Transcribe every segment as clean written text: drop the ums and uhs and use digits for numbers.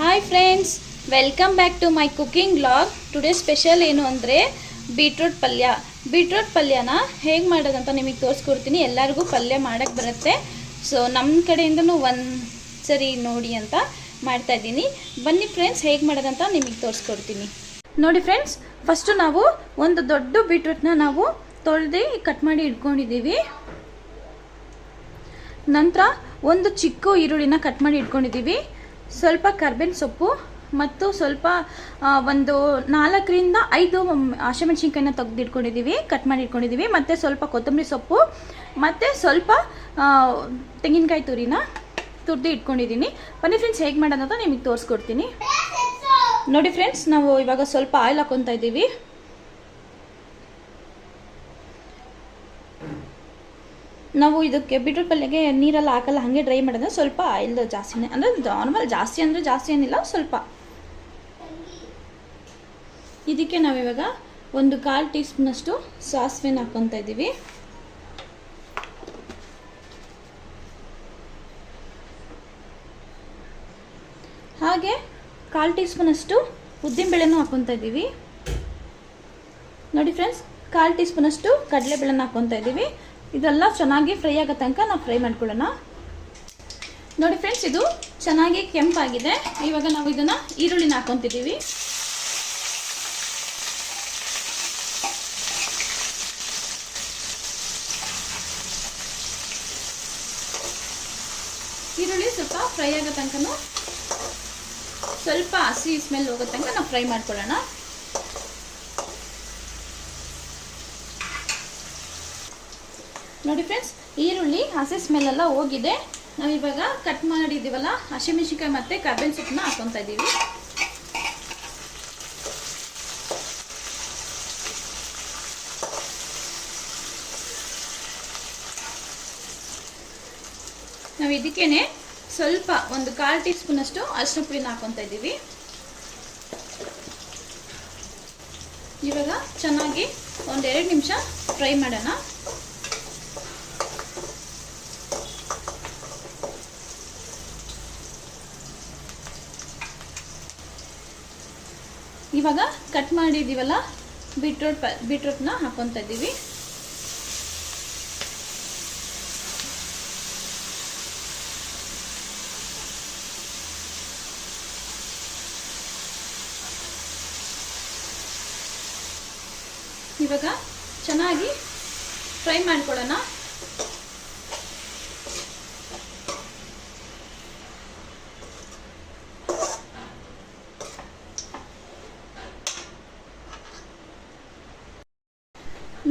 Hi friends, welcome back to my cooking vlog. Today special ಏನು ಅಂದರೆ beetroot ಪಲ್ಯ. Beetroot ಪಲ್ಯನ ಹೇಗೆ ಮಾಡೋದಂತ ನಿಮಗೆ ತೋರಿಸ್ಕೊಡ್ತೀನಿ. ಎಲ್ಲರಿಗೂ ಪಲ್ಯ ಮಾಡೋಕ್ಕೆ ಬರುತ್ತೆ. ಸೊ ನಮ್ಮ ಕಡೆಯಿಂದನೂ ಒಂದು ಸರಿ ನೋಡಿ ಅಂತ ಮಾಡ್ತಾಯಿದ್ದೀನಿ. ಬನ್ನಿ ಫ್ರೆಂಡ್ಸ್, ಹೇಗೆ ಮಾಡೋದಂತ ನಿಮಗೆ ತೋರಿಸ್ಕೊಡ್ತೀನಿ. ನೋಡಿ ಫ್ರೆಂಡ್ಸ್, ಫಸ್ಟು ನಾವು ಒಂದು ದೊಡ್ಡ ಬೀಟ್ರೂಟ್ನ ನಾವು ತೊಳೆದು ಕಟ್ ಮಾಡಿ ಇಟ್ಕೊಂಡಿದ್ದೀವಿ. ನಂತರ ಒಂದು ಚಿಕ್ಕ ಈರುಳ್ಳಿನ ಕಟ್ ಮಾಡಿ ಇಟ್ಕೊಂಡಿದ್ದೀವಿ. ಸ್ವಲ್ಪ ಕರ್ಬೇವಿನ ಸೊಪ್ಪು ಮತ್ತು ಸ್ವಲ್ಪ ಒಂದು 4ರಿಂದ 5 ಹಸಿಮೆಣಸಿನ್ಕಾಯಿನ ತೆಗೆದಿಟ್ಕೊಂಡಿದ್ದೀವಿ, ಕಟ್ ಮಾಡಿ ಇಟ್ಕೊಂಡಿದ್ದೀವಿ. ಮತ್ತು ಸ್ವಲ್ಪ ಕೊತ್ತಂಬರಿ ಸೊಪ್ಪು ಮತ್ತು ಸ್ವಲ್ಪ ತೆಂಗಿನಕಾಯಿ ತುರಿನ ತುರಿದು ಇಟ್ಕೊಂಡಿದ್ದೀನಿ. ಬನ್ನಿ ಫ್ರೆಂಡ್ಸ್, ಹೇಗೆ ಮಾಡೋದಂತ ನಿಮಗೆ ತೋರಿಸ್ಕೊಡ್ತೀನಿ. ನೋಡಿ ಫ್ರೆಂಡ್ಸ್, ನಾವು ಇವಾಗ ಸ್ವಲ್ಪ ಆಯಿಲ್ ಹಾಕ್ಕೊತಾ ಇದ್ದೀವಿ. ನಾವು ಇದಕ್ಕೆ ಬೀಟ್ರೂಟ್ ಪಲ್ಯಗೆ ನೀರೆಲ್ಲ ಹಾಕಲ್ಲ, ಹಾಗೆ ಡ್ರೈ ಮಾಡೋದು. ಸ್ವಲ್ಪ ಆಯಿಲ್ ಜಾಸ್ತಿನೇ, ಅಂದರೆ ನಾರ್ಮಲ್ ಜಾಸ್ತಿ ಅಂದರೆ ಜಾಸ್ತಿ ಏನಿಲ್ಲ, ಸ್ವಲ್ಪ. ಇದಕ್ಕೆ ನಾವಿವಾಗ ಒಂದು 1/4 ಟೀ ಸ್ಪೂನಷ್ಟು ಸಾಸಿವೆನ ಹಾಕ್ಕೊತಾ ಇದ್ದೀವಿ. ಹಾಗೆ 1/4 ಟೀ ಸ್ಪೂನಷ್ಟು ಉದ್ದಿನಬೇಳೆನೂ ಹಾಕ್ಕೊತಾ ಇದ್ದೀವಿ. ನೋಡಿ ಫ್ರೆಂಡ್ಸ್, 1/4 ಟೀ ಸ್ಪೂನಷ್ಟು ಕಡಲೆಬೇಳೆನ ಹಾಕ್ಕೊತಾ ಇದ್ದೀವಿ. ಇದೆಲ್ಲ ಚೆನ್ನಾಗಿ ಫ್ರೈ ಆಗೋ ತನಕ ನಾವು ಫ್ರೈ ಮಾಡ್ಕೊಳ್ಳೋಣ. ನೋಡಿ ಫ್ರೆಂಡ್ಸ್, ಇದು ಚೆನ್ನಾಗಿ ಕೆಂಪಾಗಿದೆ. ಇವಾಗ ನಾವು ಇದನ್ನು ಈರುಳ್ಳಿನ ಹಾಕ್ಕೊತಿದ್ದೀವಿ. ಈರುಳ್ಳಿ ಸ್ವಲ್ಪ ಫ್ರೈ ಆಗೋ ತನಕ, ಸ್ವಲ್ಪ ಹಸಿ ಸ್ಮೆಲ್ ಹೋಗೋ ತನಕ ನಾವು ಫ್ರೈ ಮಾಡ್ಕೊಳ್ಳೋಣ. ನೋಡಿ ಫ್ರೆಂಡ್ಸ್, ಈರುಳ್ಳಿ ಹಸಿ ಸ್ಮೆಲ್ ಎಲ್ಲ ಹೋಗಿದೆ. ನಾವು ಇವಾಗ ಕಟ್ ಮಾಡಿದ್ದೀವಲ್ಲ ಹಸಿಮೆಣಸಿನ್ಕಾಯಿ ಮತ್ತು ಕರ್ಬೇವಿನ ಸೊಪ್ಪನ್ನ ಹಾಕ್ಕೊತಾ ಇದ್ದೀವಿ. ನಾವು ಇದಕ್ಕೇನೆ ಸ್ವಲ್ಪ ಒಂದು 1/4 ಟೀ ಸ್ಪೂನಷ್ಟು ಅರಿಶಿನ ಪುಡಿನ ಹಾಕ್ಕೊತಾ ಇದ್ದೀವಿ. ಇವಾಗ ಚೆನ್ನಾಗಿ ಒಂದು 2 ನಿಮಿಷ ಫ್ರೈ ಮಾಡೋಣ. ಇವಾಗ ಕಟ್ ಮಾಡಿದ್ದೀವಲ್ಲ ಬೀಟ್ರೂಟ್ನ ಹಾಕ್ಕೊತಾ ಇದ್ದೀವಿ. ಇವಾಗ ಚೆನ್ನಾಗಿ ಫ್ರೈ ಮಾಡ್ಕೊಳ್ಳೋಣ.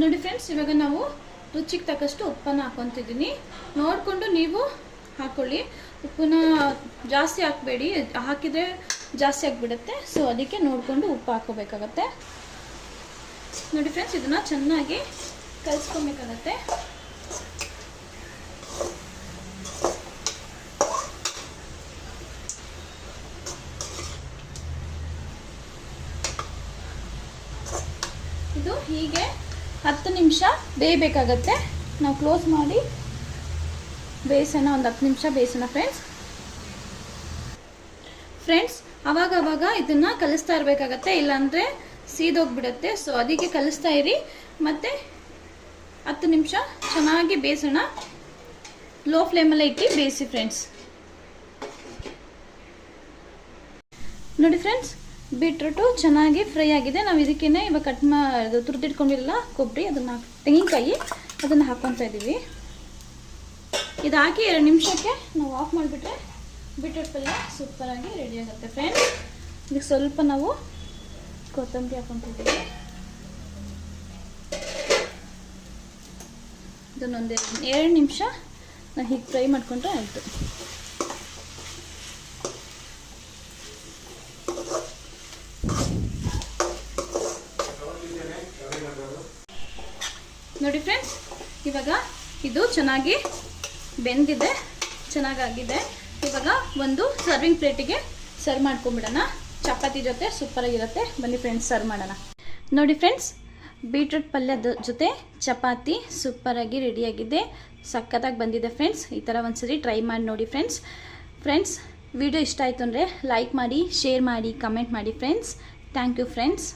ನೋಡಿ ಫ್ರೆಂಡ್ಸ್, ಇವಾಗ ನಾವು ರುಚಿಗೆ ತಕ್ಕಷ್ಟು ಉಪ್ಪನ್ನು ಹಾಕ್ಕೊತಿದ್ದೀನಿ. ನೋಡಿಕೊಂಡು ನೀವು ಹಾಕ್ಕೊಳ್ಳಿ. ಉಪ್ಪನ್ನ ಜಾಸ್ತಿ ಹಾಕಬೇಡಿ, ಹಾಕಿದರೆ ಜಾಸ್ತಿ ಆಗಿಬಿಡುತ್ತೆ. ಸೊ ಅದಕ್ಕೆ ನೋಡಿಕೊಂಡು ಉಪ್ಪು ಹಾಕೋಬೇಕಾಗತ್ತೆ. ನೋಡಿ ಫ್ರೆಂಡ್ಸ್, ಇದನ್ನು ಚೆನ್ನಾಗಿ ಕಲಿಸ್ಕೊಬೇಕಾಗತ್ತೆ. ಇದು ಹೀಗೆ 10 ನಿಮಿಷ ಬೇಯಬೇಕಾಗತ್ತೆ. ನಾವು ಕ್ಲೋಸ್ ಮಾಡಿ ಬೇಯಿಸೋಣ, ಒಂದು 10 ನಿಮಿಷ ಬೇಯಿಸೋಣ ಫ್ರೆಂಡ್ಸ್. ಅವಾಗ ಇದನ್ನು ಕಲಿಸ್ತಾ ಇರಬೇಕಾಗತ್ತೆ, ಇಲ್ಲಾಂದರೆ ಸೀದೋಗ್ಬಿಡುತ್ತೆ. ಸೊ ಅದಕ್ಕೆ ಕಲಿಸ್ತಾ ಇರಿ. ಮತ್ತು 10 ನಿಮಿಷ ಚೆನ್ನಾಗಿ ಬೇಯಿಸೋಣ. ಲೋ ಫ್ಲೇಮಲ್ಲೇ ಇಟ್ಟು ಬೇಯಿಸಿ ಫ್ರೆಂಡ್ಸ್. ನೋಡಿ ಫ್ರೆಂಡ್ಸ್, ಬೀಟ್ರೂಟು ಚೆನ್ನಾಗಿ ಫ್ರೈ ಆಗಿದೆ. ನಾವು ಇದಕ್ಕೇನೆ ಇವಾಗ ತುರಿದಿಟ್ಕೊಂಡಿರಲ್ಲ ಕೊಬ್ಬರಿ, ತೆಂಗಿನಕಾಯಿ ಅದನ್ನು ಹಾಕ್ಕೊತಾ ಇದ್ದೀವಿ. ಇದು ಹಾಕಿ 2 ನಿಮಿಷಕ್ಕೆ ನಾವು ಆಫ್ ಮಾಡಿಬಿಟ್ರೆ ಬೀಟ್ರೂಟ್ ಪಲ್ಯ ಸೂಪರಾಗಿ ರೆಡಿ ಆಗುತ್ತೆ ಫ್ರೆಂಡ್ಸ್. ಇದಕ್ಕೆ ಸ್ವಲ್ಪ ನಾವು ಕೊತ್ತಂಬರಿ ಹಾಕ್ಕೊತಾ ಇದ್ದೀವಿ. ಇದನ್ನೊಂದು 2 ನಿಮಿಷ ನಾವು ಹೀಗೆ ಫ್ರೈ ಮಾಡಿಕೊಂಡ್ರೆ ಆಯಿತು. ನೋಡಿ ಫ್ರೆಂಡ್ಸ್, ಇವಾಗ ಇದು ಚೆನ್ನಾಗಿ ಬೆಂದಿದೆ, ಚೆನ್ನಾಗಾಗಿದೆ. ಇವಾಗ ಒಂದು ಸರ್ವಿಂಗ್ ಪ್ಲೇಟಿಗೆ ಸರ್ವ್ ಮಾಡ್ಕೊಂಬಿಡೋಣ. ಚಪಾತಿ ಜೊತೆ ಸೂಪರಾಗಿರುತ್ತೆ. ಬನ್ನಿ ಫ್ರೆಂಡ್ಸ್, ಸರ್ವ್ ಮಾಡೋಣ. ನೋಡಿ ಫ್ರೆಂಡ್ಸ್, ಬೀಟ್ರೂಟ್ ಪಲ್ಯದ ಜೊತೆ ಚಪಾತಿ ಸೂಪರಾಗಿ ರೆಡಿಯಾಗಿದೆ. ಸಕ್ಕತ್ತಾಗಿ ಬಂದಿದೆ ಫ್ರೆಂಡ್ಸ್. ಈ ಥರ ಒಂದ್ಸರಿ ಟ್ರೈ ಮಾಡಿ ನೋಡಿ ಫ್ರೆಂಡ್ಸ್. ವಿಡಿಯೋ ಇಷ್ಟ ಆಯಿತು ಅಂದರೆ ಲೈಕ್ ಮಾಡಿ, ಶೇರ್ ಮಾಡಿ, ಕಮೆಂಟ್ ಮಾಡಿ ಫ್ರೆಂಡ್ಸ್. Thank you friends.